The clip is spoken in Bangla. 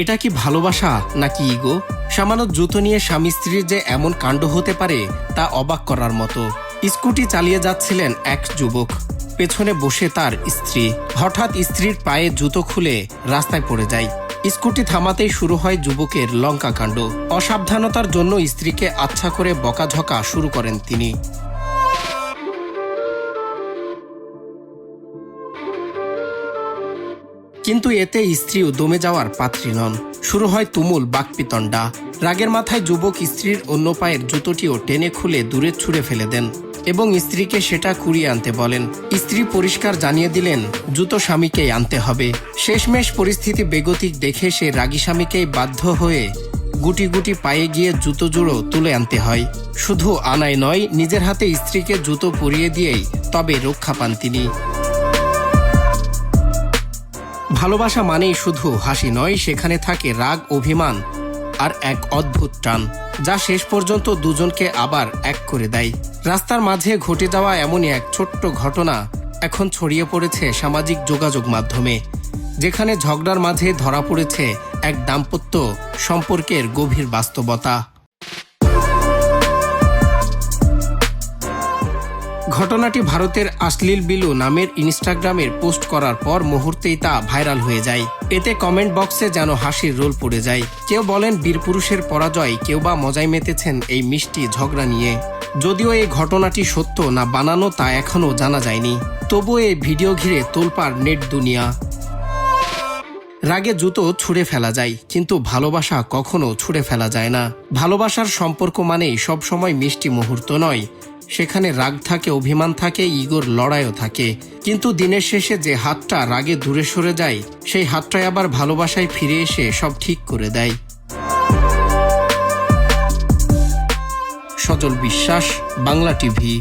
এটা কি ভালোবাসা নাকি ইগো? সামান্য জুতো নিয়ে স্বামী স্ত্রীর যে এমন কাণ্ড হতে পারে তা অবাক করার মতো। স্কুটি চালিয়ে যাচ্ছিলেন এক যুবক, পেছনে বসে তার স্ত্রী। হঠাৎ স্ত্রীর পায়ে জুতো খুলে রাস্তায় পড়ে যায়। স্কুটি থামাতেই শুরু হয় যুবকের লঙ্কা কাণ্ড। অসাবধানতার জন্য স্ত্রীকে আচ্ছা করে বকাঝকা শুরু করেন তিনি। কিন্তু এতে স্ত্রীও দমে যাওয়ার পাত্রী নন। শুরু হয় তুমুল বাকপিতণ্ডা। রাগের মাথায় যুবক স্ত্রীর অন্য পায়ের জুতোটিও টেনে খুলে দূরে ছুঁড়ে ফেলে দেন এবং স্ত্রীকে সেটা কুড়িয়ে আনতে বলেন। স্ত্রী পরিষ্কার জানিয়ে দিলেন জুতো স্বামীকেই আনতে হবে। শেষমেশ পরিস্থিতি বেগতিক দেখে সে রাগী স্বামীকেই বাধ্য হয়ে গুটি গুটি পায়ে গিয়ে জুতো জোড়ো তুলে আনতে হয়। শুধু আনাই নয়, নিজের হাতে স্ত্রীকে জুতো পরিয়ে দিয়েই তবে রক্ষা পান তিনি। ভালোবাসা মানেই শুধু হাসি নয়, সেখানে থাকে রাগ, অভিমান আর এক অদ্ভুত টান, যা শেষ পর্যন্ত দুজনকে আবার এক করে দেয়। রাস্তার মাঝে ঘটে যাওয়া এমনই এক ছোট্ট ঘটনা এখন ছড়িয়ে পড়েছে সামাজিক যোগাযোগ মাধ্যমে, যেখানে ঝগড়ার মাঝে ধরা পড়েছে এক দাম্পত্য সম্পর্কের গভীর বাস্তবতা। ঘটনাটি ভারতের অশ্লীল বিলু নামের ইনস্টাগ্রামের পোস্ট করার পর মুহূর্তেই তা ভাইরাল হয়ে যায়। এতে কমেন্ট বক্সে যেন হাসির রোল পড়ে যায়। কেউ বলেন বীরপুরুষের পরাজয়, কেউ বা মজায় মেতেছেন এই মিষ্টি ঝগড়া নিয়ে। যদিও এই ঘটনাটি সত্য না বানানো তা এখনও জানা যায়নি, তবুও এই ভিডিও ঘিরে তোলপাড় নেট দুনিয়া। রাগে জুতো ছুঁড়ে ফেলা যায়, কিন্তু ভালোবাসা কখনো ছুঁড়ে ফেলা যায় না। ভালোবাসার সম্পর্ক মানেই সবসময় মিষ্টি মুহূর্ত নয়, সেখানে রাগ থাকে, অভিমান থাকে, ইগোর লড়াইও থাকে। কিন্তু দিনের শেষে যে হাতটা রাগে দূরে সরে যায়, সেই হাতটাই আবার ভালোবাসায় ফিরে এসে সব ঠিক করে দেয়। সজল বিশ্বাস, বাংলা টিভি।